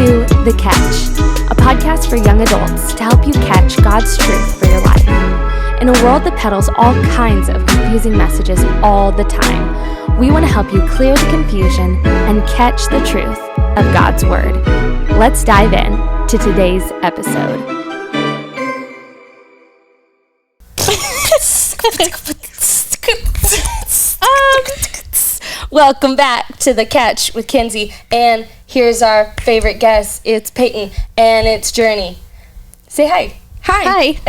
to The Catch, a podcast for young adults to help you catch God's truth for your life. In a world that peddles all kinds of confusing messages all the time, we want to help you clear the confusion and catch the truth of God's Word. Let's dive in to today's episode. Welcome back to The Catch with Kenzie, and here's our favorite guest. It's Peyton, and it's Journey. Say hi. Hi.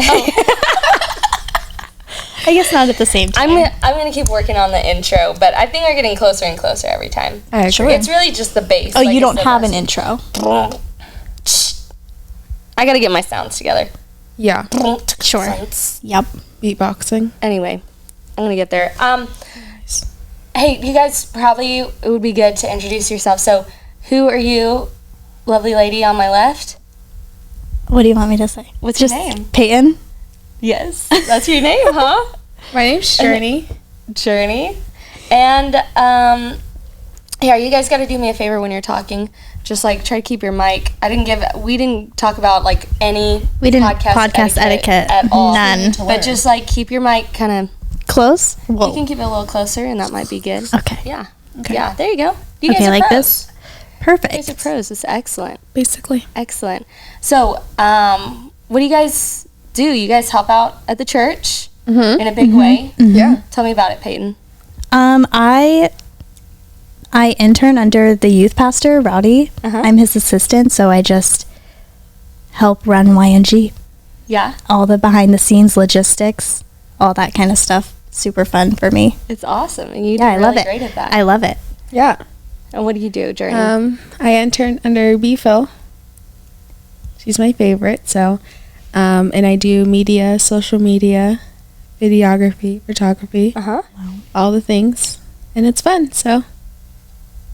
I guess not at the same time. I'm gonna keep working on the intro, but I think we're getting closer and closer every time. I agree. It's really just the bass. Oh, you don't have an intro. I gotta get my sounds together. Yeah. Sure. Sounds. Yep. Beatboxing. Anyway, I'm gonna get there. Hey, you guys, probably it would be good to introduce yourself. So, who are you, lovely lady on my left? What do you want me to say? What's Just your name? Peyton. Yes, that's your name, huh? My name's Journey. Journey. And, here, you guys gotta do me a favor when you're talking. Just, try to keep your mic. We didn't talk about, any We didn't podcast etiquette at all. None. But just, keep your mic kind of... Close? Whoa. You can keep it a little closer, and that might be good. Okay. Yeah. Okay. Yeah, there you go. You guys Okay, are like pros. this? You Perfect. guys are pros. It's excellent. Basically. Excellent. So, what do you guys do? You guys help out at the church in a big way. Yeah. Tell me about it, Peyton. I intern under the youth pastor, Rowdy. Uh-huh. I'm his assistant, so I just help run YNG. Yeah, All the behind the scenes logistics, all that kind of stuff. Super fun for me. it's awesome. And you do Yeah, I really love it. great at that. I love it. Yeah. And what do you do, Journey? I interned under B-Phil. She's my favorite. So, and I do media, social media, videography, photography, Uh-huh. all the things. And it's fun. So,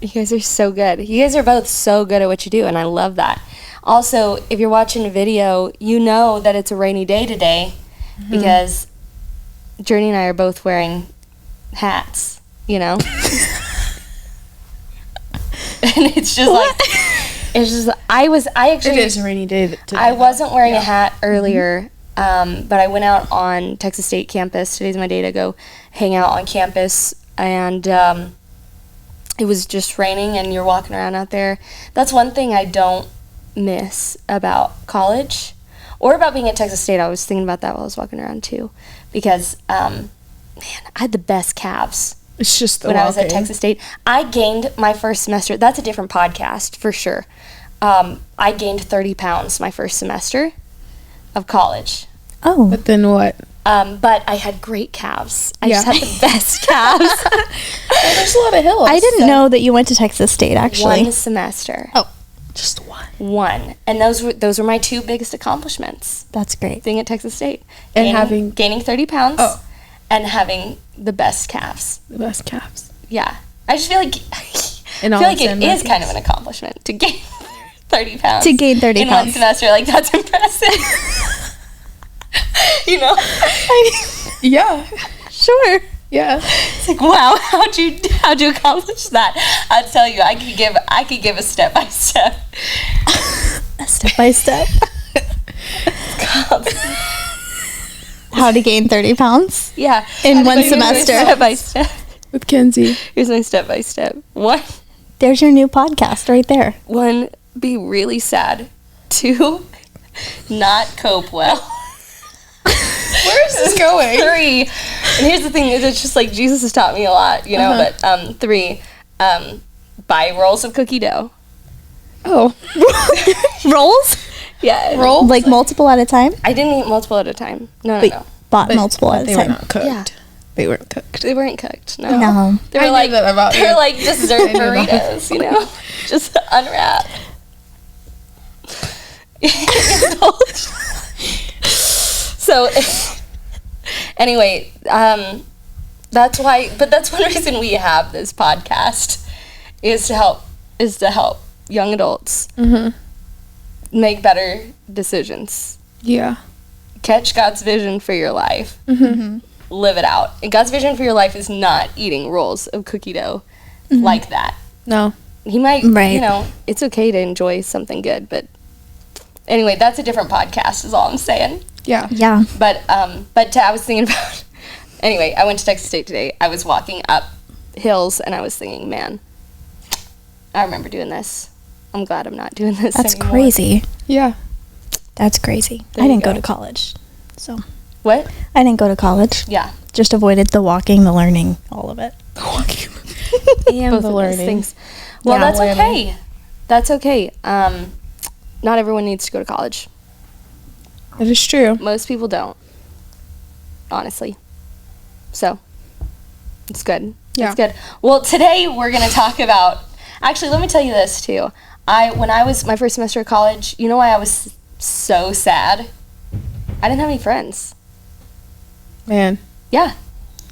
You guys are so good. You guys are both so good at what you do, and I love that. Also, if you're watching a video, you know that it's a rainy day today because Journey and I are both wearing hats, you know? And it's just it is a rainy day today. I wasn't wearing a hat earlier, but I went out on Texas State campus. Today's my day to go hang out on campus, and it was just raining, and you're walking around out there. That's one thing I don't miss about college or about being at Texas State. I was thinking about that while I was walking around, too, because, man, I had the best calves. It's just the When I was at walking. Texas State, I gained my first semester. That's a different podcast for sure. I gained 30 pounds my first semester of college. Oh. But then what? But I had great calves. I just Yeah. had the best calves. There's a lot of hills. I didn't know that you went to Texas State, actually. One semester. Oh, Just one. One. And those were my two biggest accomplishments. that's great. Being at Texas State. And gaining 30 pounds Oh. and having the best calves. The best calves. Yeah. I just feel like In I all feel like its it is dimensions. kind of an accomplishment to gain 30 pounds. To gain 30 in one pounds. semester. Like, that's impressive. You know? Yeah. Sure. Yeah. It's like, wow, how'd you accomplish that? I'd tell you, I could give a step by step. Step by step. How to gain 30 pounds Yeah. in one Here's my semester. Step by step. With Kenzie. Here's my step by step. There's your new podcast right there. 1, be really sad. 2, not cope well. Where is this going? 3, and here's the thing, is it's just like Jesus has taught me a lot, you know, but 3, buy rolls of cookie dough. Oh. Rolls? Yeah. Roll? Like multiple at a time? I didn't eat multiple at a time. No. Wait, bought multiple at They a were time. not cooked. Yeah. They weren't cooked. They weren't cooked. No. No. They were I knew that about they're you. like dessert I knew that. burritos, you know? Just unwrap. So, anyway, that's one reason we have this podcast is to help young adults make better decisions. Yeah. Catch God's vision for your life. Live it out. And God's vision for your life is not eating rolls of cookie dough like that. No. He might, Right. it's okay to enjoy something good, but anyway, that's a different podcast is all I'm saying. Yeah. Yeah. But I was thinking about, anyway, I went to Texas State today. I was walking up hills and I was thinking, man, I remember doing this. I'm glad I'm not doing this That's anymore. crazy. Yeah. That's crazy. There I you didn't go go. to college. So What? I didn't go to college. Yeah. Just avoided the walking, the learning, all of it. And Both the of those learning. things. Well, Yeah. that's okay. That's okay. Not everyone needs to go to college. That is true. Most people don't, honestly. So, it's good. Yeah. It's good. Well, today we're going to talk about, actually, let me tell you this too. When I was my first semester of college, you know why I was so sad? I didn't have any friends. Man. Yeah,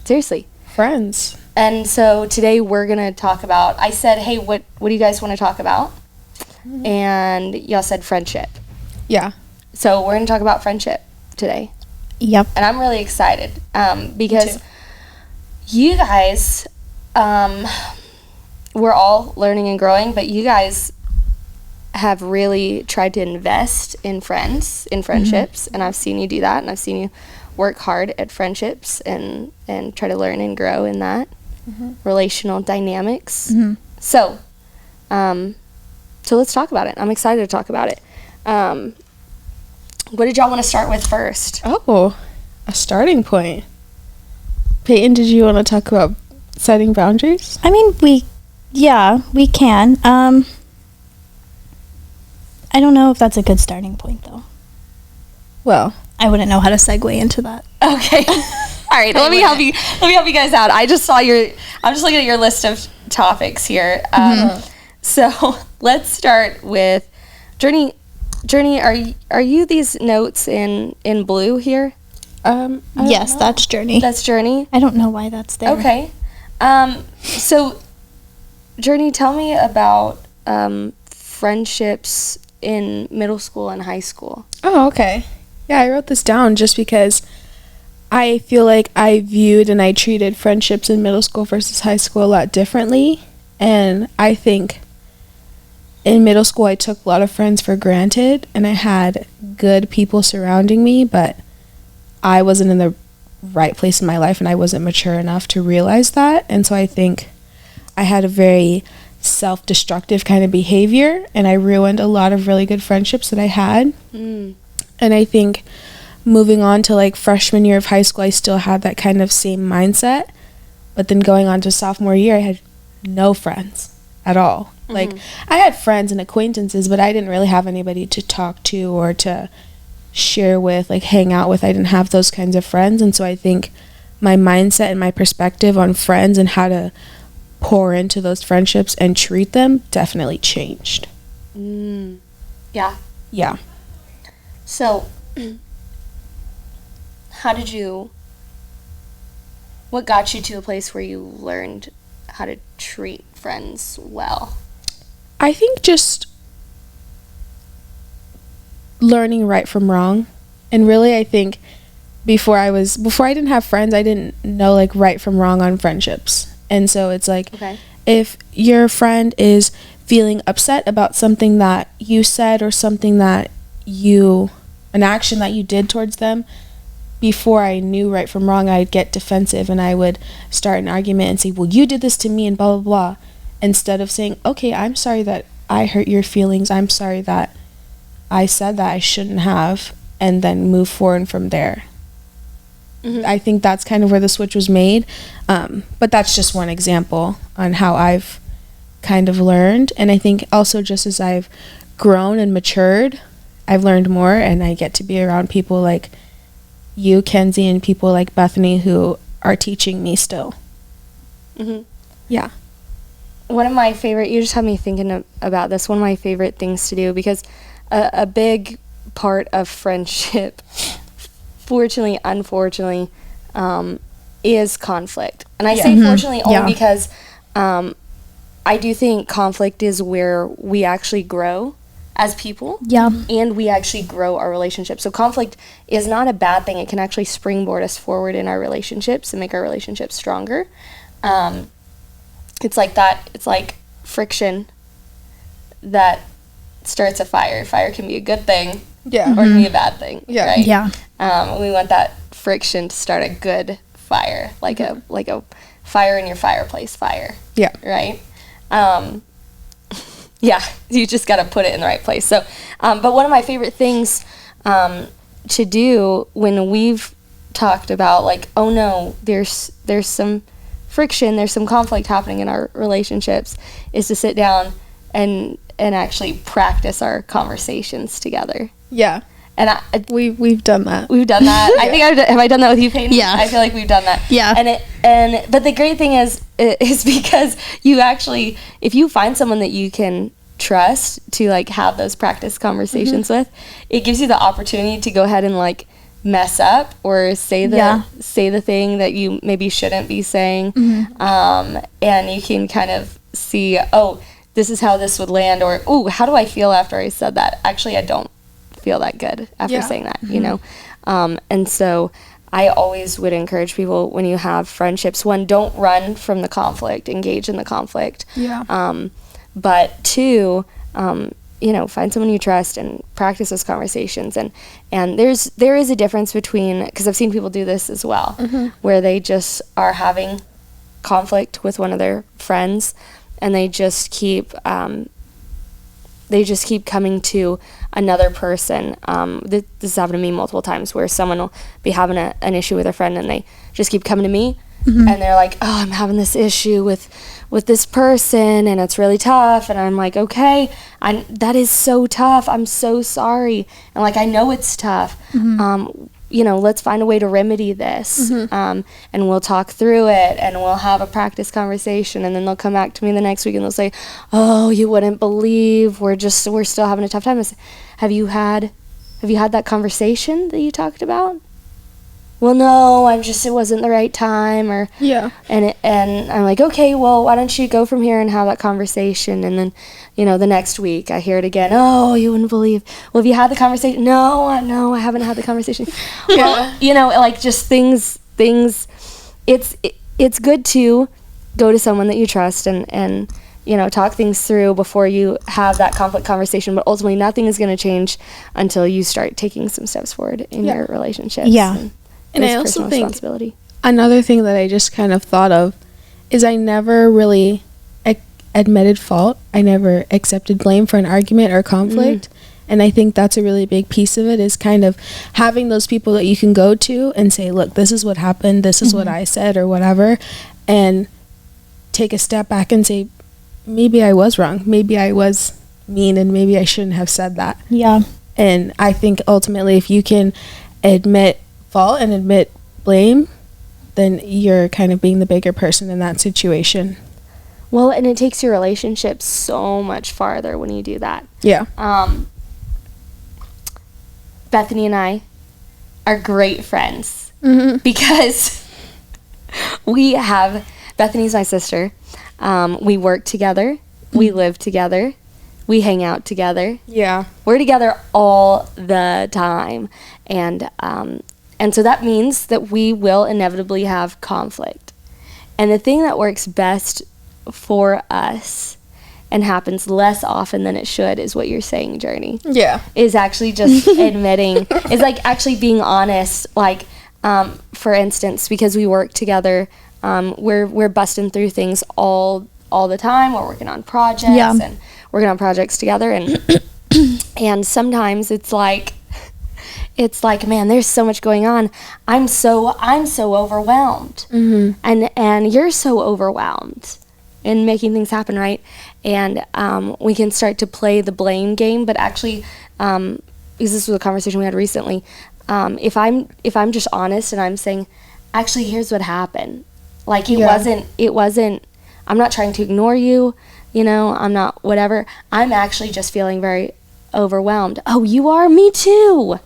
seriously. Friends. And so today we're going to talk about, I said, hey, what do you guys want to talk about? And y'all said friendship. Yeah. So we're going to talk about friendship today. Yep. And I'm really excited because too. you guys, we're all learning and growing, but you guys have really tried to invest in friendships, and I've seen you do that, and I've seen you work hard at friendships and try to learn and grow in that relational dynamics. So, so let's talk about it. I'm excited to talk about it. What did y'all want to start with first? Oh, a starting point. Peyton, did you want to talk about setting boundaries? I mean, we can. I don't know if that's a good starting point, though. Well, I wouldn't know how to segue into that. Okay. All right. Let me help you. Let me help you guys out. I'm just looking at your list of topics here. So let's start with Journey. Journey, are you these notes in blue here? I don't Yes, know. that's Journey. That's Journey. I don't know why that's there. Okay. So Journey, tell me about friendships in middle school and high school. Oh, okay. Yeah, I wrote this down just because I feel like I viewed and I treated friendships in middle school versus high school a lot differently. And I think in middle school I took a lot of friends for granted and I had good people surrounding me, but I wasn't in the right place in my life and I wasn't mature enough to realize that. And so I think I had a very self-destructive kind of behavior and I ruined a lot of really good friendships that I had. And I think moving on to like freshman year of high school, I still had that kind of same mindset. But then going on to sophomore year, I had no friends at all. Like I had friends and acquaintances, but I didn't really have anybody to talk to or to share with, like hang out with. I didn't have those kinds of friends. And so I think my mindset and my perspective on friends and how to pour into those friendships and treat them definitely changed. Yeah. Yeah. So, what got you to a place where you learned how to treat friends well? I think just learning right from wrong. And really I think before I didn't have friends, I didn't know like right from wrong on friendships. And so it's like if your friend is feeling upset about something that you said or something that an action that you did towards them, before I knew right from wrong, I'd get defensive and I would start an argument and say, well, you did this to me and blah, blah, blah. Instead of saying, okay, I'm sorry that I hurt your feelings. I'm sorry that I said that I shouldn't have, and then move forward from there. I think that's kind of where the switch was made. But that's just one example on how I've kind of learned. And I think also just as I've grown and matured, I've learned more and I get to be around people like you, Kenzie, and people like Bethany who are teaching me still. Yeah. One of my favorite, you just had me thinking about this, one of my favorite things to do, because a big part of friendship, fortunately, unfortunately, is conflict. And I say fortunately only because I do think conflict is where we actually grow as people. Yeah. And we actually grow our relationships. So conflict is not a bad thing. It can actually springboard us forward in our relationships and make our relationships stronger. It's like that. It's like friction that starts a fire. Fire can be a good thing Yeah. or it can be a bad thing. Yeah. Right? Yeah. We want that friction to start a good fire, like a fire in your fireplace fire. Yeah. Right? Yeah, you just got to put it in the right place. So, but one of my favorite things to do when we've talked about like, oh no, there's some friction, there's some conflict happening in our relationships, is to sit down and actually practice our conversations together. Yeah. And We've done that. we've done that. I think have I done that with you, Peyton? Yeah. I feel like we've done that. Yeah. But the great thing is because you actually, if you find someone that you can trust to like have those practice conversations with, it gives you the opportunity to go ahead and like mess up or say the thing that you maybe shouldn't be saying, and you can kind of see, oh, this is how this would land, or oh, how do I feel after I said that? Actually, I don't feel that good after saying that, you know. And so I always would encourage people, when you have friendships, one, don't run from the conflict, engage in the conflict. But two, you know, find someone you trust and practice those conversations. And there is a difference between, because I've seen people do this as well, where they just are having conflict with one of their friends, and they just keep coming to another person. This has happened to me multiple times, where someone will be having an issue with a friend, and they just keep coming to me, and they're like, oh, I'm having this issue with this person, and it's really tough. And I'm like, okay, that is so tough. I'm so sorry. And like, I know it's tough. You know, let's find a way to remedy this. And we'll talk through it, and we'll have a practice conversation. And then they'll come back to me the next week and they'll say, oh, you wouldn't believe, we're still having a tough time. I say, have you had that conversation that you talked about? Well, no, it wasn't the right time, or and I'm like, okay, well, why don't you go from here and have that conversation? And then, you know, the next week I hear it again. Oh, you wouldn't believe. Well, have you had the conversation? No, I haven't had the conversation. Well, you know, like just things. It's good to go to someone that you trust and you know, talk things through before you have that conflict conversation. But ultimately, nothing is going to change until you start taking some steps forward in your relationships. Yeah. And I also think another thing that I just kind of thought of is I never really admitted fault. I never accepted blame for an argument or conflict. And I think that's a really big piece of it, is kind of having those people that you can go to and say, look, this is what happened, this is what I said, or whatever, and take a step back and say, maybe I was wrong, maybe I was mean, and maybe I shouldn't have said that. Yeah. And I think ultimately, if you can admit fault and admit blame, then you're kind of being the bigger person in that situation. Well, and it takes your relationship so much farther when you do that. Yeah. Bethany and I are great friends because Bethany's my sister. We work together. We live together. We hang out together. Yeah. We're together all the time. And so that means that we will inevitably have conflict. And the thing that works best for us and happens less often than it should is what you're saying, Journey. Yeah. Is actually just admitting, is like actually being honest. Like, for instance, because we work together, we're busting through things all the time. We're working on projects and working on projects together. And sometimes it's like, man, there's so much going on. I'm so overwhelmed, and you're so overwhelmed in making things happen, right? And we can start to play the blame game, but actually, because this was a conversation we had recently, if I'm just honest and I'm saying, actually, here's what happened. Like it wasn't. I'm not trying to ignore you. You know, I'm not whatever. I'm actually just feeling very overwhelmed. Oh, you are? Me too.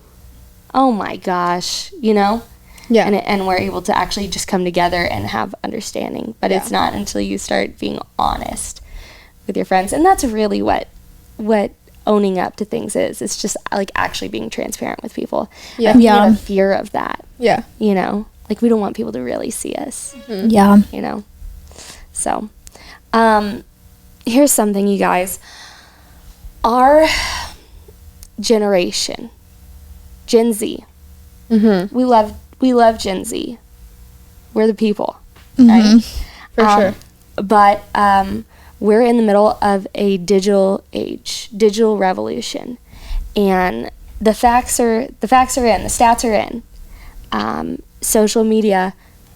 Oh my gosh, you know? Yeah. And we're able to actually just come together and have understanding. But it's not until you start being honest with your friends. And that's really what owning up to things is. It's just like actually being transparent with people. Yeah. And we have a fear of that. Yeah. You know? Like we don't want people to really see us. Yeah. You know? So, here's something, you guys. Our generation, Gen Z, Mm-hmm. we love Gen Z. We're the people, Mm-hmm. right? For sure. But we're in the middle of a digital age, digital revolution, and the facts are in, the stats are in. Social media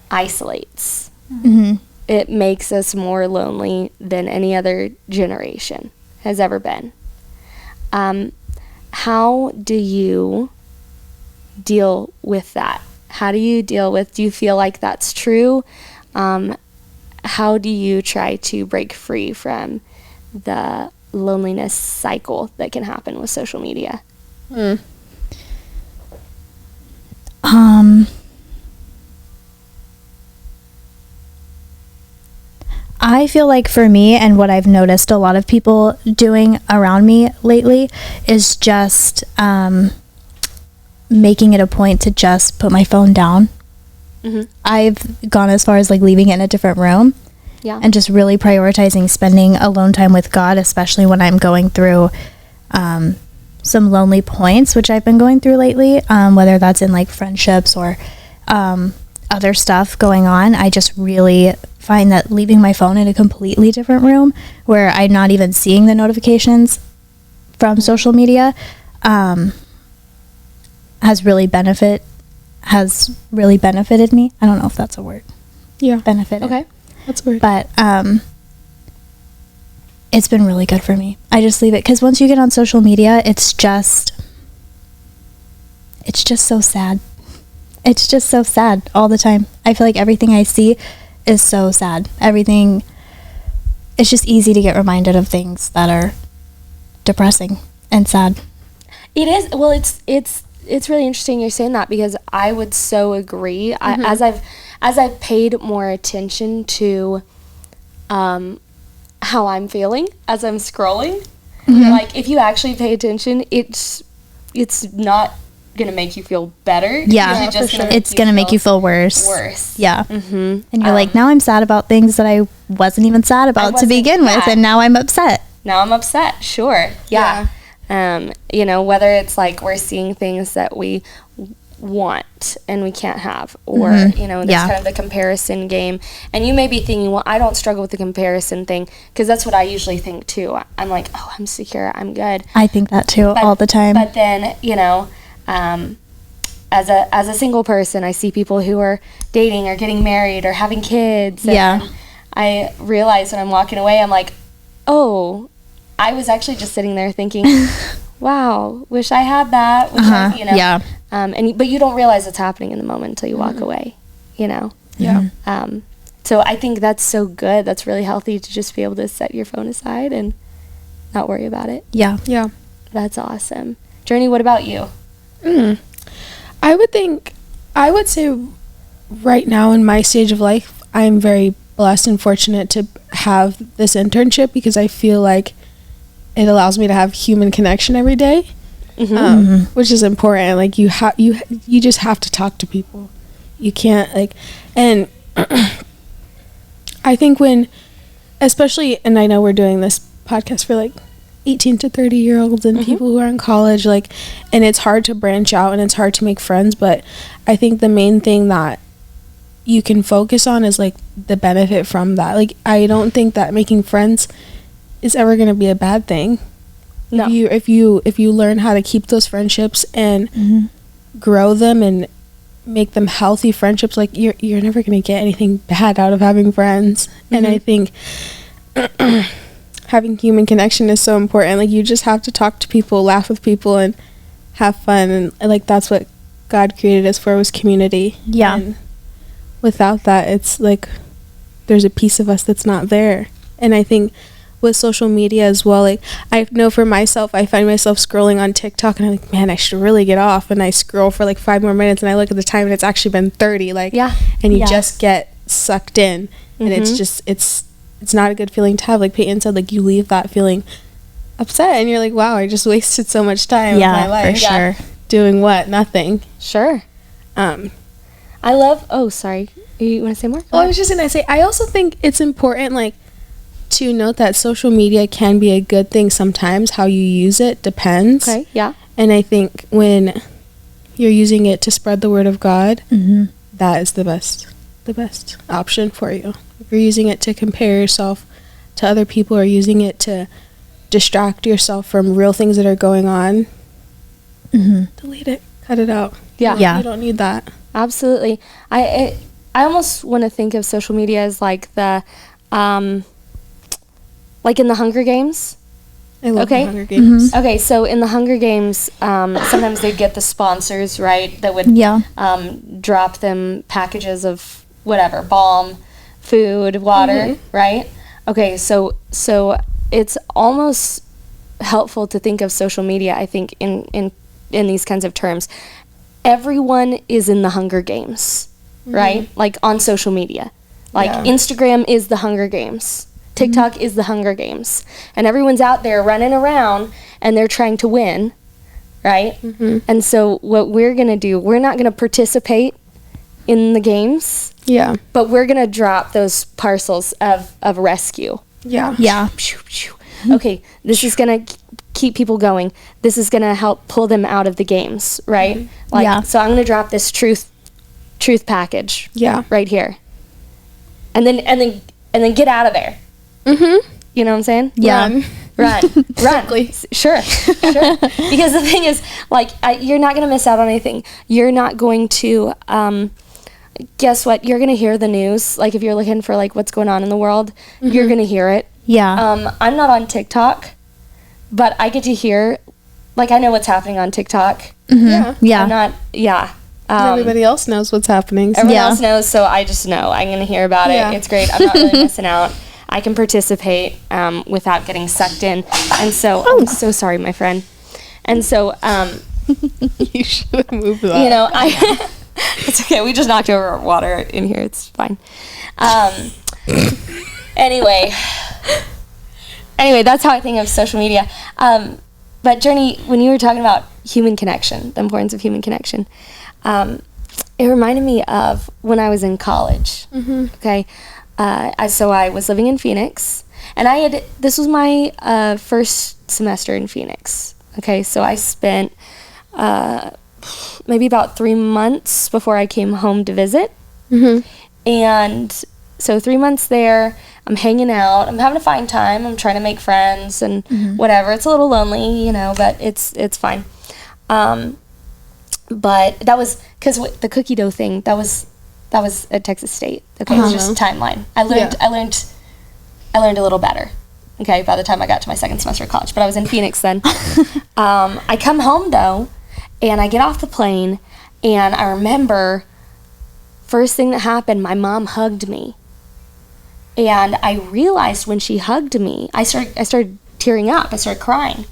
isolates. Mm-hmm. It makes us more lonely than any other generation has ever been. How do you deal with that? How do you feel like that's true? How do you try to break free from the loneliness cycle that can happen with social media? I feel like for me, and what I've noticed a lot of people doing around me lately, is just making it a point to just put my phone down. Mm-hmm. I've gone as far as like leaving it in a different room. Yeah. And just really prioritizing spending alone time with God, especially when I'm going through some lonely points, which I've been going through lately, whether that's in like friendships or other stuff going on. I just really find that leaving my phone in a completely different room where I'm not even seeing the notifications from social media has really benefited me. I don't know if that's a word. Yeah. Benefited. Okay. That's weird. But it's been really good for me. I just leave it because once you get on social media, it's just so sad. It's just so sad all the time. I feel like everything I see is so sad. Everything, it's just easy to get reminded of things that are depressing and sad. It is. Well, it's really interesting you're saying that, because I would so agree. As I've paid more attention to how I'm feeling as I'm scrolling, like if you actually pay attention, it's not gonna make you feel better. Yeah, it's just it's gonna make you feel worse. Yeah. Mm-hmm. And you're like, now I'm sad about things that I wasn't even sad about to begin with, and now I'm upset. Now I'm upset. Sure. Yeah. Whether it's like we're seeing things that we want and we can't have, or there's kind of the comparison game, and you may be thinking, well, I don't struggle with the comparison thing, because that's what I usually think too. I'm like, oh, I'm secure, I'm good. I think that too, all the time. But then as a single person, I see people who are dating or getting married or having kids, and I realize when I'm walking away, I'm like, oh, I was actually just sitting there thinking, wow, wish I had that. But you don't realize what's happening in the moment until you walk away, Yeah. So I think that's so good. That's really healthy to just be able to set your phone aside and not worry about it. Yeah. That's awesome. Journey, what about you? I would say right now in my stage of life, I'm very blessed and fortunate to have this internship, because I feel like it allows me to have human connection every day, which is important. Like you just have to talk to people. You can't and I think especially, and I know we're doing this podcast for like 18 to 30-year-olds and people who are in college, and it's hard to branch out and it's hard to make friends, but I think the main thing that you can focus on is like the benefit from that. Like, I don't think that making friends is ever going to be a bad thing. No. If you learn how to keep those friendships and grow them and make them healthy friendships, like you're never going to get anything bad out of having friends. And I think having human connection is so important. Like, you just have to talk to people, laugh with people, and have fun, and like that's what God created us for, was community. Yeah. And without that, it's like there's a piece of us that's not there. And I think with social media as well, like I know for myself, I find myself scrolling on TikTok and I'm like, man, I should really get off, and I scroll for like 5 more minutes and I look at the time and it's actually been 30, and you just get sucked in, and it's just it's not a good feeling to have. Like Peyton said, like you leave that feeling upset and you're like, wow, I just wasted so much time of my life. For sure. Doing what? Nothing. Sure. I love, oh, sorry. You want to say more? Well, I was just going to say, I also think it's important, to note that social media can be a good thing sometimes. How you use it depends. Okay, yeah. And I think when you're using it to spread the word of God, that is the best option for you. If you're using it to compare yourself to other people or using it to distract yourself from real things that are going on, delete it, cut it out. Yeah. You don't need that. Absolutely. I almost want to think of social media as like the, like in the Hunger Games. I love Okay. the Hunger Games. Okay, so in the Hunger Games, sometimes they'd get the sponsors, right, that would Yeah. drop them packages of whatever, balm, food, water, right? Okay, so it's almost helpful to think of social media, I think, in these kinds of terms. Everyone is in the Hunger Games, right? Like on social media. Like Yeah. Instagram is the Hunger Games. TikTok is the Hunger Games. And everyone's out there running around and they're trying to win, right? And so what we're going to do, we're not going to participate in the games, Yeah. but we're going to drop those parcels of rescue. Yeah. Yeah. Okay, this is going to keep people going. This is going to help pull them out of the games, right? Like, Yeah. so I'm going to drop this truth package Yeah. right here. And then get out of there. You know what I'm saying? Yeah. Run. Run. Sure. Because the thing is, like, you're not going to miss out on anything. You're not going to, guess what? You're going to hear the news. Like, if you're looking for, like, what's going on in the world, you're going to hear it. Yeah. I'm not on TikTok, but I get to hear, like, I know what's happening on TikTok. Yeah. Yeah. I'm not, Everybody else knows what's happening. So. everyone Yeah. else knows, so I just know. I'm going to hear about Yeah. it. It's great. I'm not really missing out. I can participate without getting sucked in. And so, I'm so sorry, my friend. And so, You should have moved that. you know, it's okay. We just knocked over water in here. It's fine. Anyway, that's how I think of social media. But Journey, when you were talking about human connection, the importance of human connection, it reminded me of when I was in college. Okay, so I was living in Phoenix, and this was my first semester in Phoenix. Okay, so I spent maybe about 3 months before I came home to visit, and so 3 months there. I'm hanging out. I'm having a fine time. I'm trying to make friends and whatever. It's a little lonely, you know, but it's fine. But that was because the cookie dough thing. That was at Texas State. Okay, it was just a timeline. I learned a little better. Okay, by the time I got to my second semester of college, but I was in Phoenix then. I come home though, and I get off the plane, and I remember first thing that happened. My mom hugged me. And I realized when she hugged me, I started tearing up. I started crying.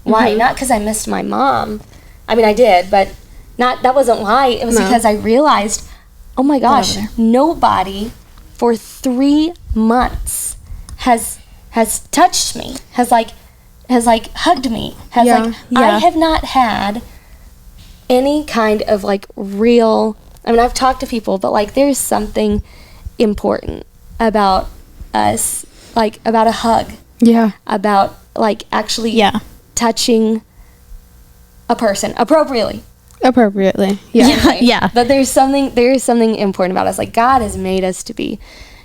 Why? Not because I missed my mom. I mean, I did, but that wasn't why. It was because I realized, oh my gosh, nobody for 3 months has touched me, has hugged me, I have not had any kind of like real. I mean, I've talked to people, but like there's something important about us, like about a hug, about like actually touching a person appropriately. Yeah. But there is something important about us. Like God has made us to be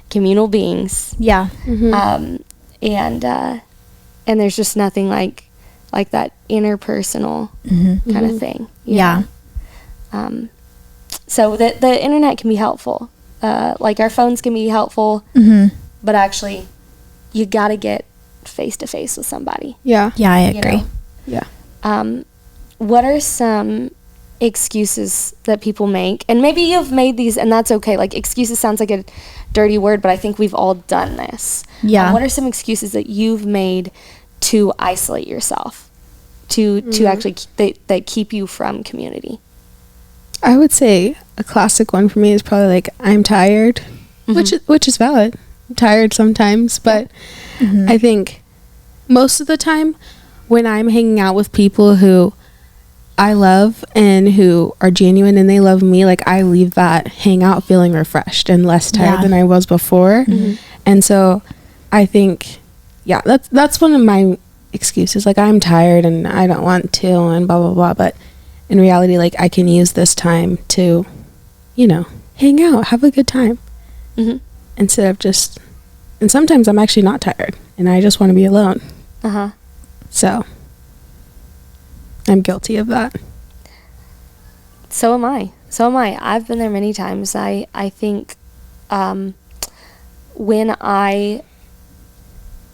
communal beings. Yeah. And there's just nothing like that interpersonal kind of thing. you Yeah. know? So the internet can be helpful. Like our phones can be helpful, but actually you got to get face to face with somebody. Yeah, I you agree. know? Yeah. What are some excuses that people make? And maybe you've made these, and that's okay. Like excuses sounds like a dirty word, but I think we've all done this. Yeah. What are some excuses that you've made to isolate yourself, to actually that keep you from community? I would say a classic one for me is probably like I'm tired, which is valid. I'm tired sometimes, but I think most of the time when I'm hanging out with people who I love and who are genuine and they love me, like I leave that hangout feeling refreshed and less tired than I was before. And so I think yeah, that's one of my excuses. Like, I'm tired and I don't want to and blah, blah, blah. But in reality, like, I can use this time to, you know, hang out, have a good time. Mm-hmm. Instead of just, and sometimes I'm actually not tired and I just want to be alone. Uh-huh. So I'm guilty of that. So am I. I've been there many times. I think when I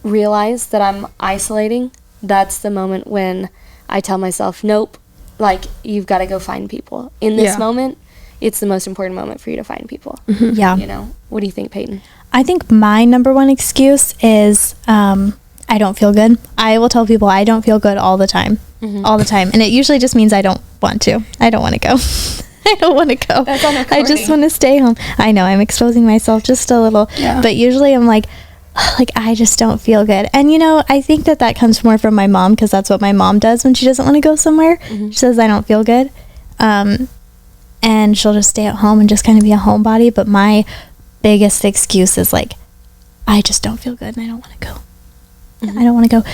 realize that I'm isolating, that's the moment when I tell myself, nope, like, you've got to go find people. In this moment, it's the most important moment for you to find people. Mm-hmm. Yeah. You know? What do you think, Peyton? I think my number one excuse is I don't feel good. I will tell people I don't feel good all the time. Mm-hmm. All the time. And it usually just means I don't want to. I don't want to go. I don't want to go. That's on I recording. just want to stay home. I know, I'm exposing myself just a little. Yeah. But usually I'm like, I just don't feel good. And, you know, I think that comes more from my mom, because that's what my mom does when she doesn't want to go somewhere. Mm-hmm. She says, I don't feel good. And she'll just stay at home and just kind of be a homebody. But my biggest excuse is like, I just don't feel good and I don't want to go. Mm-hmm. I don't want to go.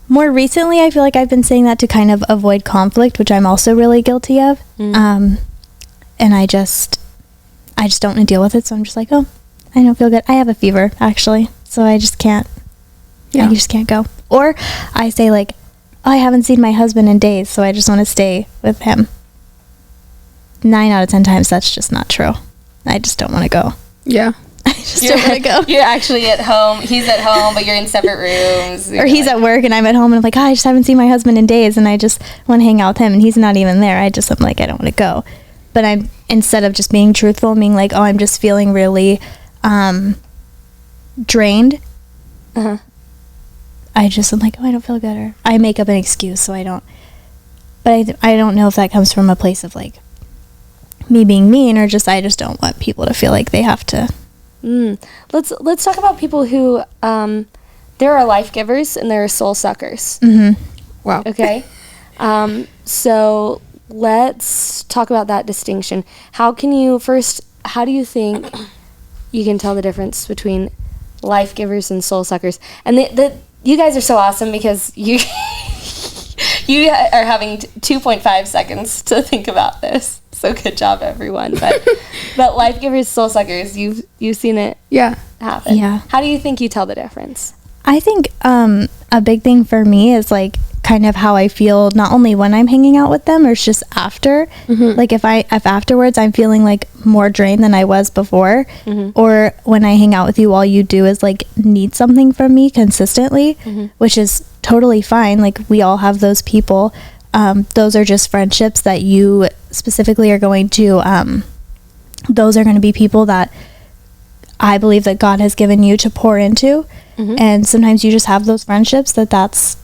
More recently, I feel like I've been saying that to kind of avoid conflict, which I'm also really guilty of. Mm. And I just don't want to deal with it. So I'm just like, oh, I don't feel good. I have a fever, actually. So I just can't. Yeah. I just can't go. Or I say like, oh, I haven't seen my husband in days, so I just want to stay with him. 9 out of 10 times, that's just not true. I just don't want to go. Yeah. I just don't want to go. You're actually at home. He's at home, but you're in separate rooms. Or he's at work and I'm at home and I'm like, oh, I just haven't seen my husband in days and I just want to hang out with him and he's not even there. I'm like, I don't want to go. But I'm, instead of just being truthful, being like, oh, I'm just feeling really drained. Uh-huh. I'm like, oh, I don't feel good. Or I make up an excuse so I don't. But I don't know if that comes from a place of like me being mean or just I just don't want people to feel like they have to. Let's talk about people who there are life givers and there are soul suckers. Mm-hmm. Wow. Okay. So let's talk about that distinction. How do you think you can tell the difference between life givers and soul suckers? And you guys are so awesome because you are having 2.5 seconds to think about this. So good job, everyone. But life givers, soul suckers, you've seen it happen. Yeah. How do you think you tell the difference? I think a big thing for me is like kind of how I feel not only when I'm hanging out with them or it's just after. Mm-hmm. Like if afterwards I'm feeling like more drained than I was before, mm-hmm. or when I hang out with you all you do is like need something from me consistently, mm-hmm. which is totally fine. Like we all have those people. Those are just friendships that you specifically are going to those are going to be people that I believe that God has given you to pour into. Mm-hmm. And sometimes you just have those friendships that's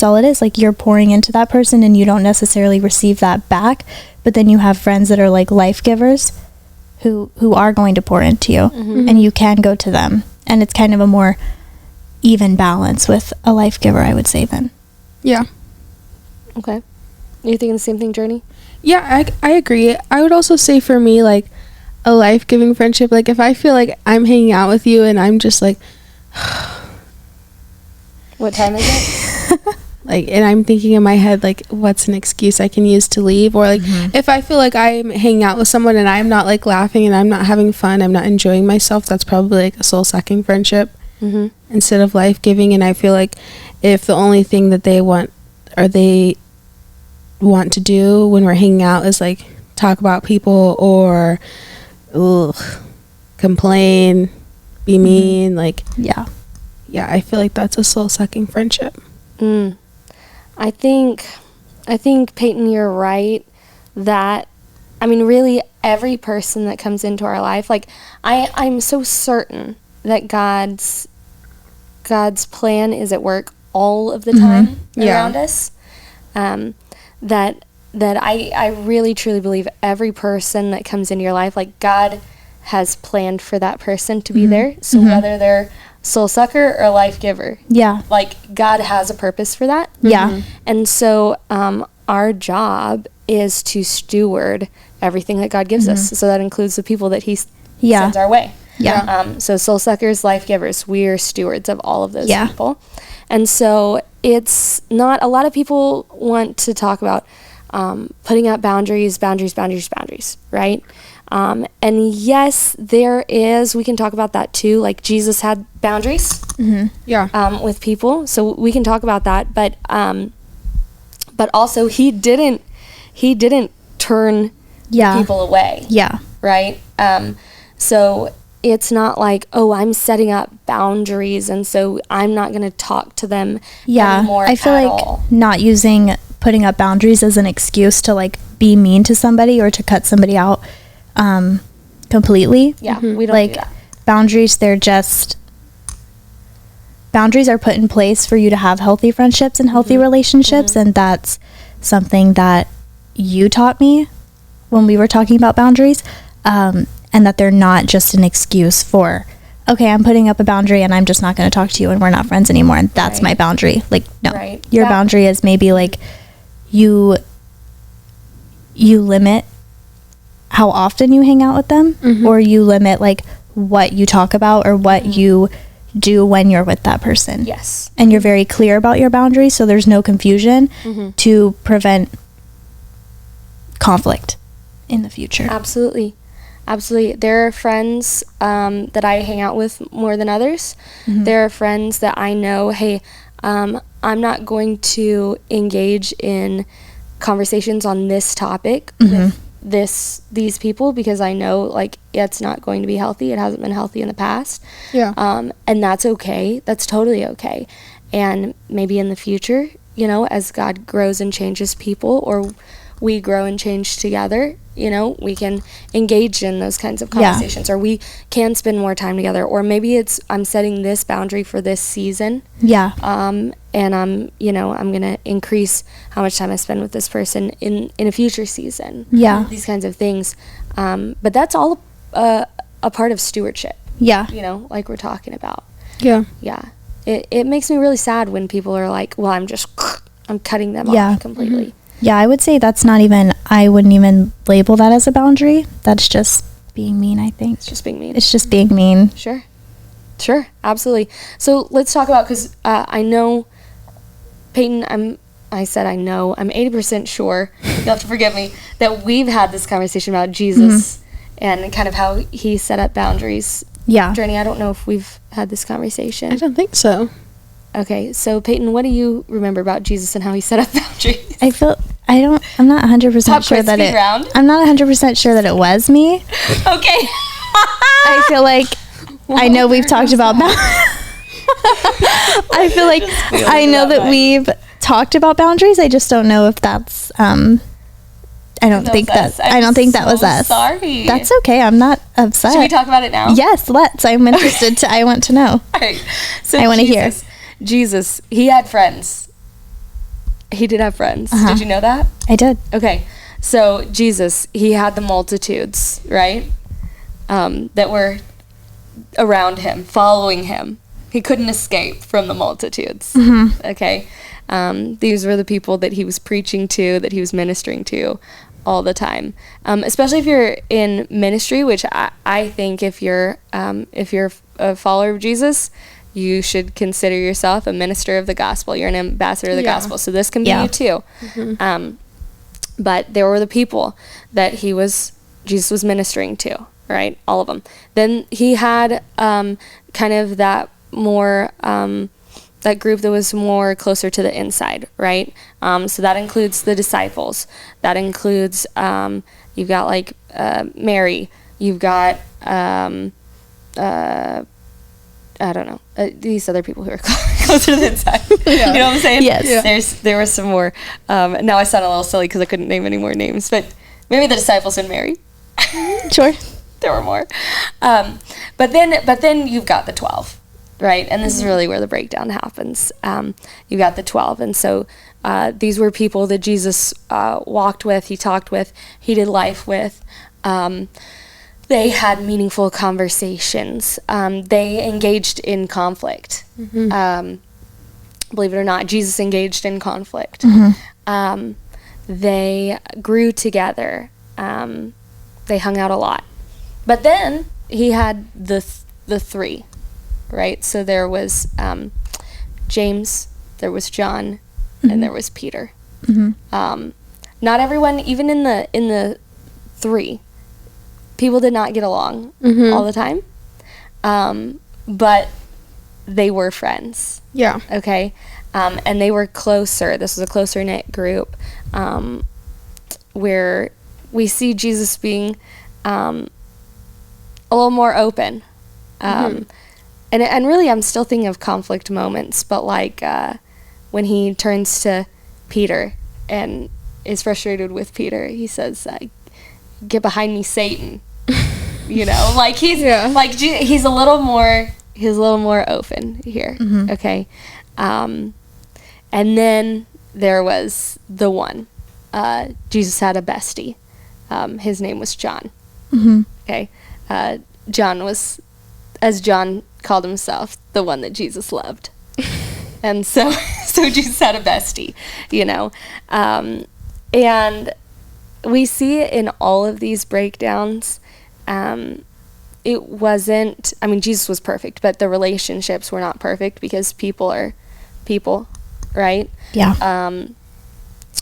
all it is. Like you're pouring into that person and you don't necessarily receive that back. But then you have friends that are like life givers who are going to pour into you, mm-hmm. and you can go to them. And it's kind of a more even balance with a life giver, I would say then. Yeah. Okay. You thinking the same thing, Journey? Yeah, I agree. I would also say for me, like, a life-giving friendship, like, if I feel like I'm hanging out with you and I'm just like... What time is it? Like, and I'm thinking in my head, like, what's an excuse I can use to leave? Or, like, mm-hmm. if I feel like I'm hanging out with someone and I'm not, like, laughing and I'm not having fun, I'm not enjoying myself, that's probably, like, a soul-sucking friendship, mm-hmm. instead of life-giving. And I feel like if the only thing that they want to do when we're hanging out is like talk about people or complain, be mean, like yeah, I feel like that's a soul-sucking friendship. I think Peyton, you're right that really every person that comes into our life, like I'm so certain that God's plan is at work all of the time, mm-hmm. around us. That I really truly believe every person that comes into your life, like God has planned for that person to be mm-hmm. there. So mm-hmm. whether they're soul sucker or life giver, yeah, like God has a purpose for that. Yeah, mm-hmm. And so our job is to steward everything that God gives mm-hmm. us. So that includes the people that He sends our way. Yeah. So soul suckers, life givers, we're stewards of all of those Yeah. people. And so it's not, a lot of people want to talk about putting up boundaries, right? And yes, there is, we can talk about that too. Like Jesus had boundaries Yeah. with people, so we can talk about that. But also he didn't turn Yeah. people away, Yeah. right? So it's not like, oh, I'm setting up boundaries, and so I'm not going to talk to them Yeah. anymore. I feel at like all. not using putting up boundaries as an excuse to like be mean to somebody or to cut somebody out completely. Yeah, we don't Like do that. boundaries, boundaries are put in place for you to have healthy friendships and healthy relationships, and that's something that you taught me when we were talking about boundaries, and that they're not just an excuse for, okay, I'm putting up a boundary and I'm just not going to talk to you and we're not friends anymore, and that's Right. my boundary. Like, no, Right. your That- boundary is maybe like you limit how often you hang out with them, or you limit like what you talk about or what you do when you're with that person. Yes. And you're very clear about your boundaries, so there's no confusion to prevent conflict in the future. Absolutely. Absolutely. There are friends that I hang out with more than others. There are friends that I know, hey, I'm not going to engage in conversations on this topic with these people because I know like it's not going to be healthy. It hasn't been healthy in the past. Yeah. And that's okay. That's totally okay. And maybe in the future, you know, as God grows and changes people, or we grow and change together, you know, we can engage in those kinds of Yeah. conversations, or we can spend more time together, or maybe it's I'm setting this boundary for this season, Yeah. and I'm going to increase how much time I spend with this person in a future season. Yeah. These kinds of things. But that's all a part of stewardship, Yeah. you know, like we're talking about. Yeah. Yeah. It makes me really sad when people are like, well, I'm cutting them Yeah. off completely. Yeah, I would say that's not even, I wouldn't even label that as a boundary. That's just being mean, I think. It's just being mean. It's just being mean. Sure, absolutely. So let's talk about, because I know, Peyton, I'm 80% sure, you'll have to forgive me, that we've had this conversation about Jesus and kind of how he set up boundaries. Yeah. Journey, I don't know if we've had this conversation. I don't think so. Okay, so Peyton, what do you remember about Jesus and how he set up boundaries? I'm not 100% Pop sure quiz, that speed round. I'm not 100% sure that it was me. Okay. I feel like, I know we've talked about I feel like I know that we've talked about boundaries. I just don't know if that's I don't think that was us. Sorry. That's okay. I'm not upset. Should we talk about it now? Yes, let's. I'm interested I want to know. All right. So I wanna hear. Jesus, he had friends. He did have friends. Did you know that? I did. Okay. So Jesus, he had the multitudes, right? That were around him, following him. He couldn't escape from the multitudes. Okay. These were the people that he was preaching to, that he was ministering to all the time. Especially if you're in ministry, which I think if you're a follower of Jesus, you should consider yourself a minister of the gospel. You're an ambassador of the gospel. So this can be you too. But there were the people that Jesus was ministering to, right? All of them. Then he had kind of that more that group that was more closer to the inside, right? So that includes the disciples. That includes you've got like Mary. You've got I don't know, these other people who are closer to the inside. You know what I'm saying? Yes. Yeah. There were some more. Now I sound a little silly because I couldn't name any more names, but maybe the disciples and Mary. Sure. There were more. But then you've got the 12, right? And this is really where the breakdown happens. You've got the 12. And so these were people that Jesus walked with, he talked with, he did life with. They had meaningful conversations. They engaged in conflict. Believe it or not, Jesus engaged in conflict. They grew together. They hung out a lot. But then he had the three, right? So there was James, there was John, and there was Peter. Not everyone, even in the three, people did not get along all the time, but they were friends. Yeah. Okay, and they were closer. This was a closer knit group, where we see Jesus being a little more open. And really, I'm still thinking of conflict moments, but like when he turns to Peter and is frustrated with Peter, he says, "Get behind me, Satan." You know, like he's he's a little more open here. Okay, and then there was the one. Jesus had a bestie. His name was John. Okay, John was, as John called himself, the one that Jesus loved. And so Jesus had a bestie, you know. And we see it in all of these breakdowns. It wasn't, I mean, Jesus was perfect, but the relationships were not perfect because people are people, right? Yeah.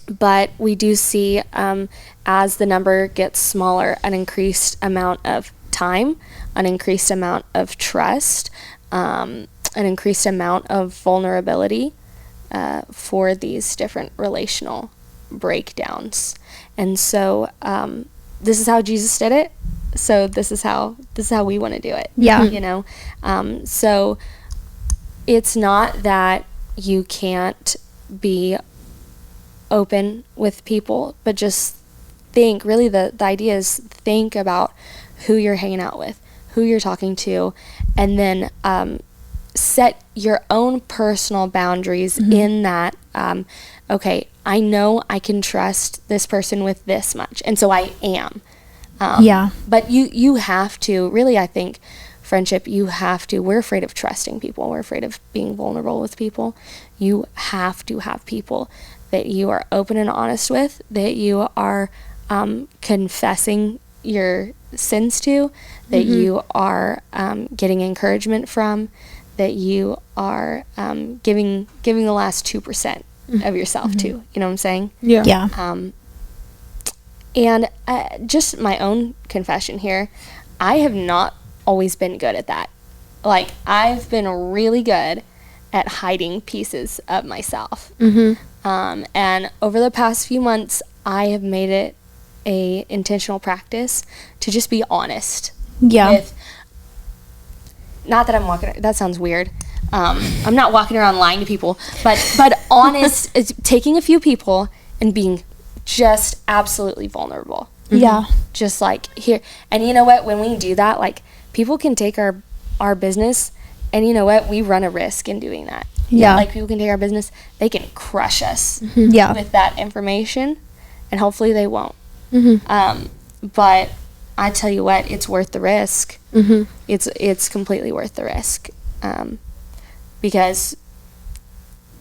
But we do see, as the number gets smaller, an increased amount of time, an increased amount of trust, an increased amount of vulnerability for these different relational breakdowns. And so this is how Jesus did it. So this is how we want to do it. Yeah. You know, so it's not that you can't be open with people, but just think, really the idea is think about who you're hanging out with, who you're talking to, and then set your own personal boundaries in that, okay, I know I can trust this person with this much, and so I am. But you have to, really, I think, friendship, you have to, we're afraid of trusting people, we're afraid of being vulnerable with people. You have to have people that you are open and honest with, that you are confessing your sins to, that you are getting encouragement from, that you are giving the last 2% of yourself to. You know what I'm saying? Yeah. And just my own confession here, I have not always been good at that. Like, I've been really good at hiding pieces of myself. And over the past few months, I have made it a intentional practice to just be honest. With, not that I'm walking, that sounds weird. I'm not walking around lying to people, but honest is taking a few people and being just absolutely vulnerable. Just like here. And you know what? When we do that, like, people can take our business, and you know what? We run a risk in doing that. Like, people can take our business, they can crush us with that information, and hopefully they won't. But I tell you what, it's worth the risk. It's completely worth the risk, because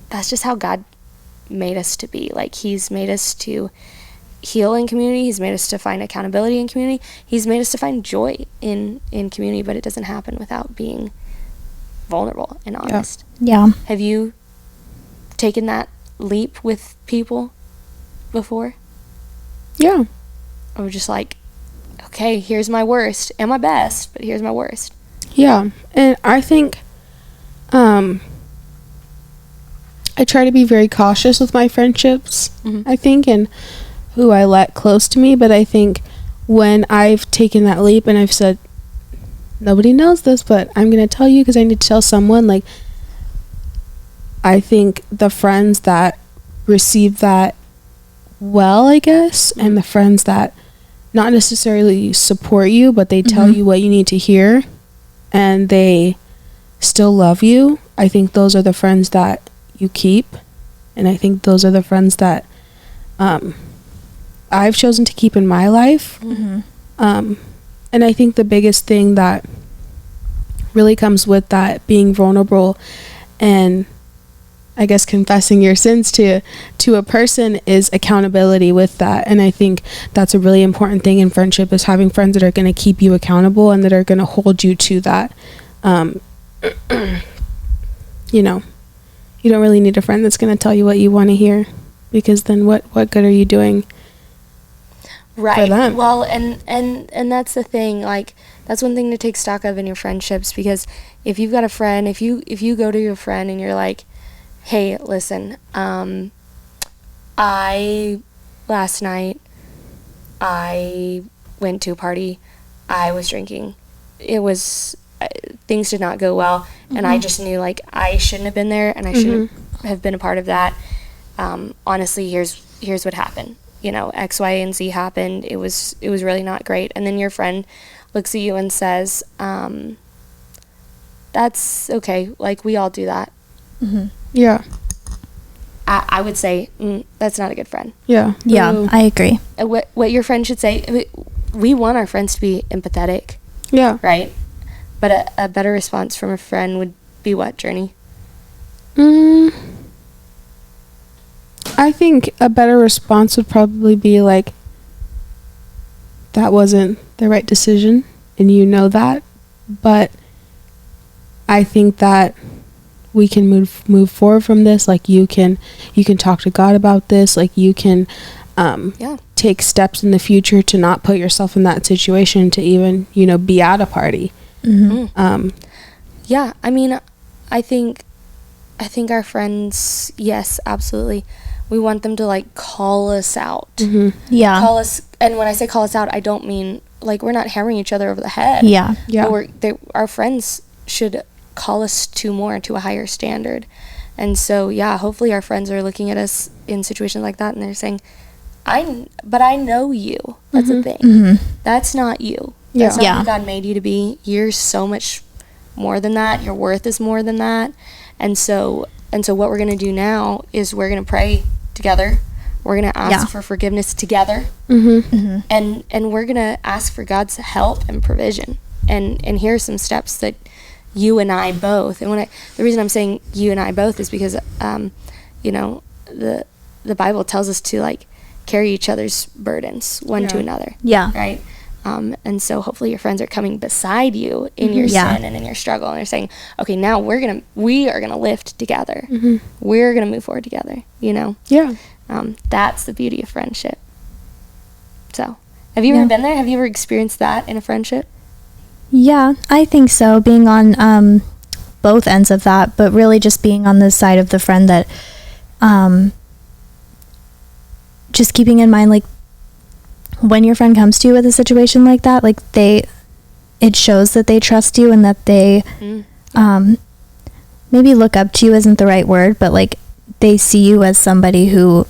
that's just how God made us to be. Like, he's made us to heal in community, he's made us to find accountability in community, he's made us to find joy in community, but it doesn't happen without being vulnerable and honest. Have you taken that leap with people before? Or just like, okay, here's my worst and my best, but here's my worst. And I think I try to be very cautious with my friendships, I think, and who I let close to me. But I think when I've taken that leap and I've said, nobody knows this, but I'm going to tell you because I need to tell someone, like, I think the friends that receive that well, I guess, and the friends that not necessarily support you, but they tell you what you need to hear and they still love you, I think those are the friends that you keep. And I think those are the friends that I've chosen to keep in my life. And I think the biggest thing that really comes with that, being vulnerable and I guess confessing your sins to a person is accountability with that. And I think that's a really important thing in friendship, is having friends that are going to keep you accountable and that are going to hold you to that. You know, you don't really need a friend that's going to tell you what you want to hear, because then what good are you doing Right. for them? Well, and that's the thing. Like, that's one thing to take stock of in your friendships, because if you've got a friend, if you go to your friend and you're like, hey, listen, last night I went to a party, I was drinking, it was things did not go well, and I just knew, like, I shouldn't have been there, and I shouldn't have been a part of that. Honestly, here's what happened. You know, X, Y, and Z happened. It was really not great. And then your friend looks at you and says, that's okay. Like, we all do that. Yeah. I would say, that's not a good friend. Yeah. Yeah, Ooh. I agree. What your friend should say, we want our friends to be empathetic, Yeah. right? But a better response from a friend would be what, Journey? I think a better response would probably be like, that wasn't the right decision, and you know that, but I think that we can move forward from this. Like, you can talk to God about this. Like, you can take steps in the future to not put yourself in that situation, to even, you know, be at a party. Yeah, I mean, I think our friends, yes, absolutely. We want them to, like, call us out. Yeah. Call us, and when I say call us out, I don't mean, like, we're not hammering each other over the head. Yeah. Yeah. But our friends should call us to a higher standard. And so, yeah, hopefully our friends are looking at us in situations like that, and they're saying, but I know you. That's the thing. That's not you. That's not Yeah. who God made you to be. You're so much more than that. Your worth is more than that. And so what we're going to do now is we're going to pray together. We're going to ask for forgiveness together. And we're going to ask for God's help and provision. And here are some steps that you and I both, and the reason I'm saying you and I both is because, you know, the Bible tells us to, like, carry each other's burdens one to another. Yeah. Right? And so hopefully your friends are coming beside you in your sin and in your struggle, and they're saying, okay, now we are gonna lift together. We're gonna move forward together, you know? Yeah. That's the beauty of friendship. So, have you ever been there? Have you ever experienced that in a friendship? Yeah, I think so. Being on both ends of that, but really just being on the side of the friend that just keeping in mind, like, when your friend comes to you with a situation like that, like, it shows that they trust you and that they maybe look up to you isn't the right word, but, like, they see you as somebody who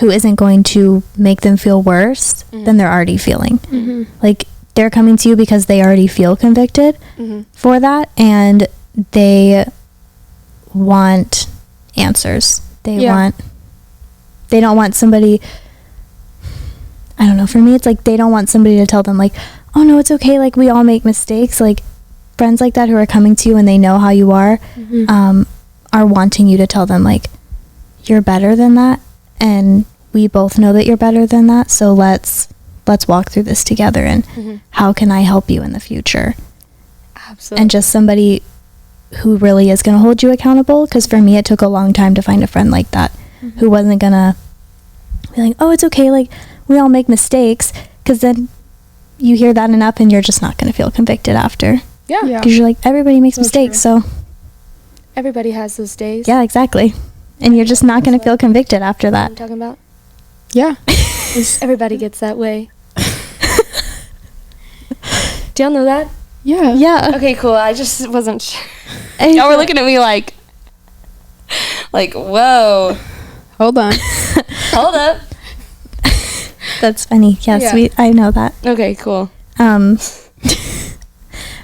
isn't going to make them feel worse than they're already feeling. Like, they're coming to you because they already feel convicted for that, and they want answers. They don't want somebody, I don't know, for me it's like they don't want somebody to tell them, like, oh no, it's okay, like, we all make mistakes. Like, friends like that who are coming to you and they know how you are wanting you to tell them, like, you're better than that, and we both know that you're better than that, so let's walk through this together, and how can I help you in the future? Absolutely. And just somebody who really is going to hold you accountable, because for me it took a long time to find a friend like that who wasn't going to be like, oh, it's okay, like, we all make mistakes, because then you hear that enough and you're just not going to feel convicted after. Yeah. Because you're like, everybody makes mistakes, so Everybody has those days. yeah, exactly. And you're just not going to feel convicted after You know what that. I'm talking about? Yeah. Everybody gets that way. Do y'all know that? Yeah. Yeah. Okay, cool. I just wasn't sure. Y'all were looking at me like, whoa, Hold on. hold up. That's funny. Yes, Yeah. I know that. Okay, cool.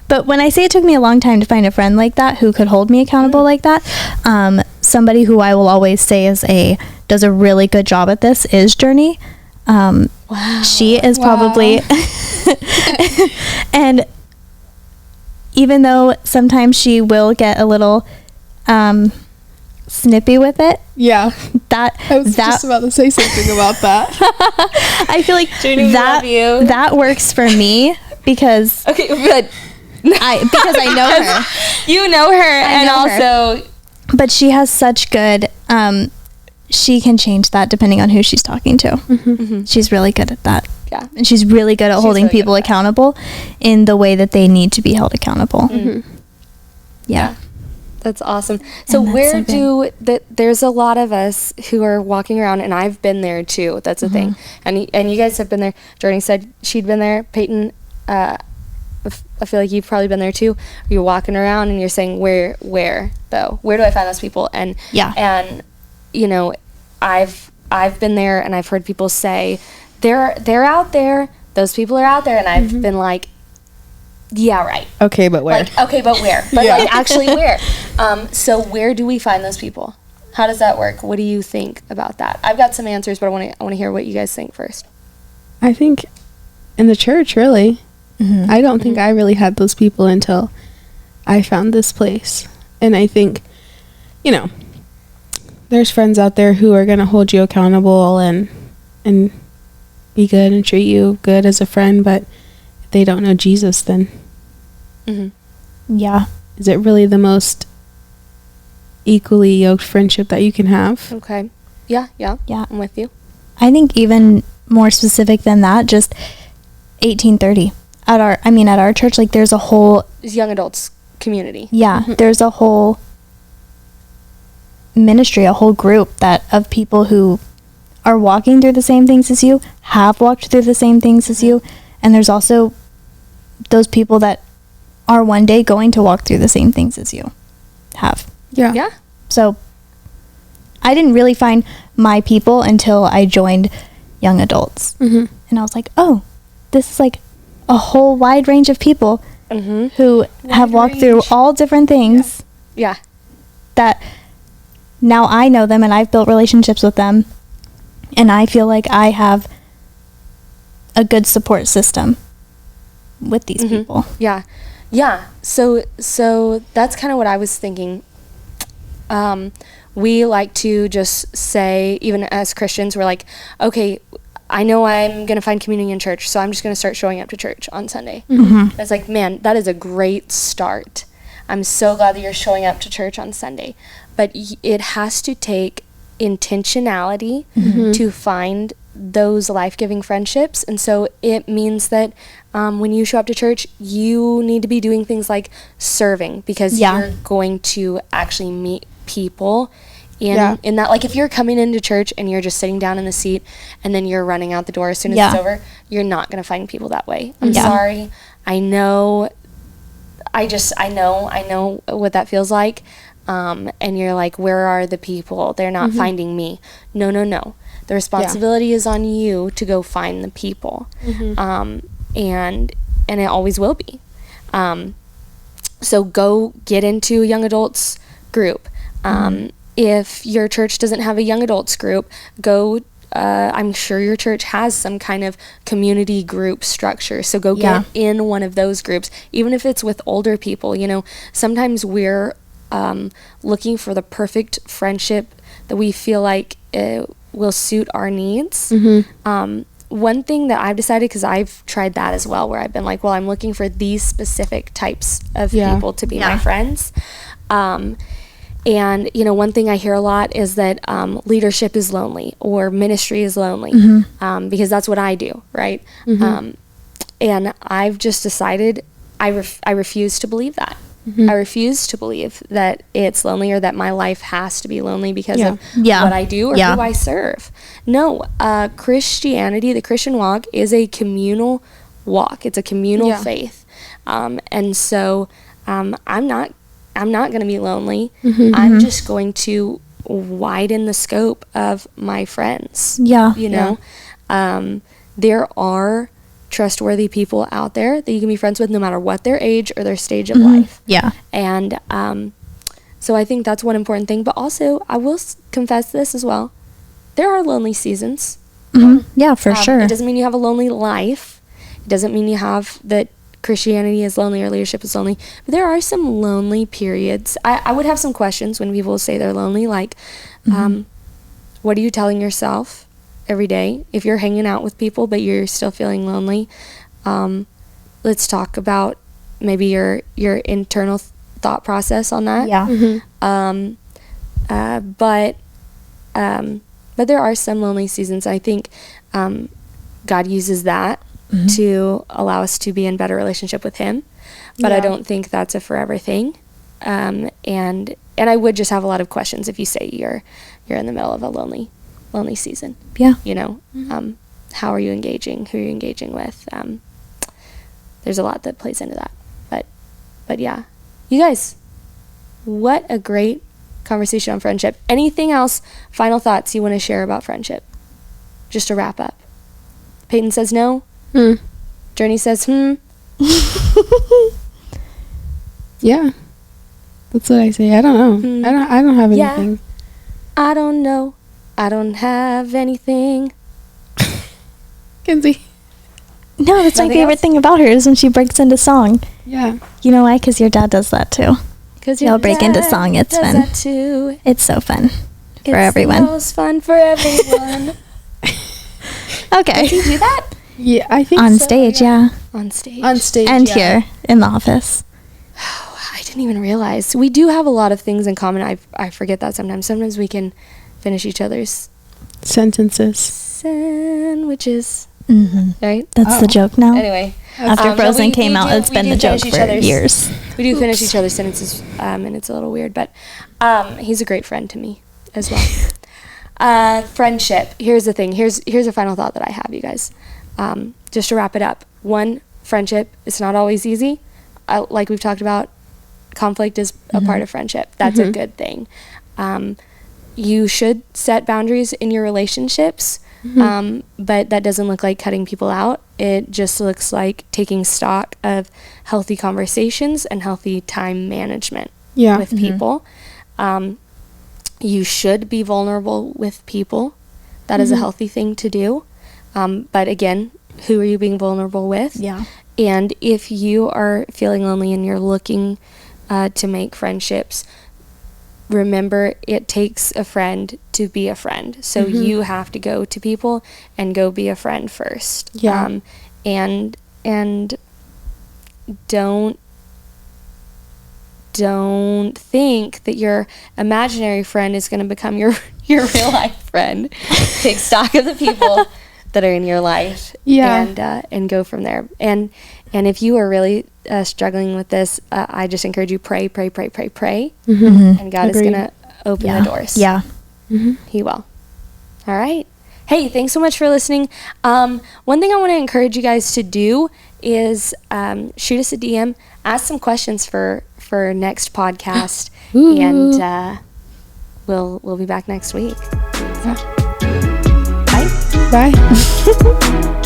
But when I say it took me a long time to find a friend like that who could hold me accountable like that, somebody who I will always say does a really good job at this is Journey. Wow. She is probably, and even though sometimes she will get a little snippy with it. Yeah. That I was just about to say something about that. I feel like Judy, we love you. that works for me because Okay, good. I know her. You know her, and know her. also But she has such good she can change that depending on who she's talking to. She's really good at that. yeah. And she's really good at holding really good people at that. accountable in the way that they need to be held accountable. Yeah. That's awesome. So And that's where so good. there's a lot of us who are walking around, and I've been there too. That's the thing. And you guys have been there. Jordan said she'd been there. Peyton, I feel like you've probably been there too. You're walking around and you're saying, where though? Where do I find those people? And Yeah. And you know, I've been there, and I've heard people say they're out there. Those people are out there, and I've been like, yeah, right. Okay, but where? Like, okay, but where? But Yeah. like, actually, where? So where do we find those people? How does that work? What do you think about that? I've got some answers, but I want to hear what you guys think first. I think in the church, really. I don't think I really had those people until I found this place. And I think, you know, there's friends out there who are going to hold you accountable and be good and treat you good as a friend, but if they don't know Jesus, then Yeah. is it really the most equally yoked friendship that you can have? Okay. Yeah. Yeah. I'm with you. I think even more specific than that, just 1830 at our church, like there's a whole, It's young adults community. there's a whole ministry, a whole group of people who are walking through the same things as you, have walked through the same things as you, and there's also those people that are one day going to walk through the same things as you have. Yeah. Yeah. So I didn't really find my people until I joined young adults. And I was like, oh, this is like a whole wide range of people who have walked through range. all different things Yeah. that now I know them and I've built relationships with them. And I feel like I have a good support system with these people. Yeah. Yeah. So that's kind of what I was thinking. We like to just say, even as Christians, we're like, okay, I know I'm going to find community in church, so I'm just going to start showing up to church on Sunday. It's like, man, that is a great start. I'm so glad that you're showing up to church on Sunday. But it has to take intentionality to find those life-giving friendships. And so it means that when you show up to church, you need to be doing things like serving, because you're going to actually meet people in that. Like if you're coming into church and you're just sitting down in the seat and then you're running out the door as soon as it's over, you're not going to find people that way. I'm sorry. I know what that feels like. And you're like, where are the people? They're not finding me. No. The responsibility is on you to go find the people. And it always will be. So go get into a young adults group. If your church doesn't have a young adults group, go, I'm sure your church has some kind of community group structure. So go get in one of those groups, even if it's with older people. You know, sometimes we're looking for the perfect friendship that we feel like will suit our needs. One thing that I've decided, because I've tried that as well, where I've been like, well, I'm looking for these specific types of people to be my friends. And, you know, one thing I hear a lot is that leadership is lonely or ministry is lonely, because that's what I do, right? And I've just decided I refuse to believe that. I refuse to believe that it's lonely, or that my life has to be lonely because of what I do or who I serve. No, Christianity, the Christian walk, is a communal walk. It's a communal faith. And so I'm not going to be lonely. I'm just going to widen the scope of my friends. You know, there are trustworthy people out there that you can be friends with no matter what their age or their stage of life. And so I think that's one important thing. But also, I will confess this as well. There are lonely seasons. Yeah, for sure. It doesn't mean you have a lonely life. It doesn't mean you have that Christianity is lonely or leadership is lonely. But there are some lonely periods. I would have some questions when people say they're lonely, like, what are you telling yourself every day? If you're hanging out with people but you're still feeling lonely, let's talk about maybe your internal thought process on that. Yeah. But there are some lonely seasons. I think God uses that to allow us to be in better relationship with Him. But I don't think that's a forever thing. And I would just have a lot of questions if you say you're in the middle of a lonely season. Yeah. You know, how are you engaging? Who are you engaging with? There's a lot that plays into that. But yeah, you guys, what a great conversation on friendship. Anything else, final thoughts you want to share about friendship? Just to wrap up. Peyton says no. Journey says Yeah. That's what I say. I don't know. I don't have Yeah. anything. I don't know. I don't have anything. Kenzie. No, that's my Nothing favorite else? thing about her is when she breaks into song. Yeah. You know why? Because your dad does that too. Because Y'all break into song, it's fun. That too. It's so fun for It's everyone. the most fun for everyone. Okay. Does he do that? Yeah, I think On so, stage, yeah. On stage. On stage. And yeah. here in the office. I didn't even realize. We do have a lot of things in common. I forget that sometimes. Sometimes we can finish each other's Sentences. sandwiches. Right? That's the joke now. Anyway. After no, Frozen we came out, do- it's we been do the joke finish each for other's- years. We do finish each other's sentences, and it's a little weird, but he's a great friend to me as well. Friendship. Here's the thing. Here's a final thought that I have, you guys. Just to wrap it up. One, friendship, it's not always easy. Like we've talked about, conflict is a part of friendship. That's a good thing. You should set boundaries in your relationships, but that doesn't look like cutting people out. It just looks like taking stock of healthy conversations and healthy time management Yeah. with people. You should be vulnerable with people. That is a healthy thing to do. But again, who are you being vulnerable with? Yeah. And if you are feeling lonely and you're looking to make friendships, remember it takes a friend to be a friend. So you have to go to people and go be a friend first. Yeah. And don't think that your imaginary friend is going to become your real life friend. Take stock of the people that are in your life, and go from there. And if you are really struggling with this, I just encourage you, pray, and God is Agreed. going to open the doors. Yeah. He will. All right. Hey, thanks so much for listening. One thing I want to encourage you guys to do is shoot us a DM, ask some questions for next podcast, and we'll be back next week. So, bye. Bye.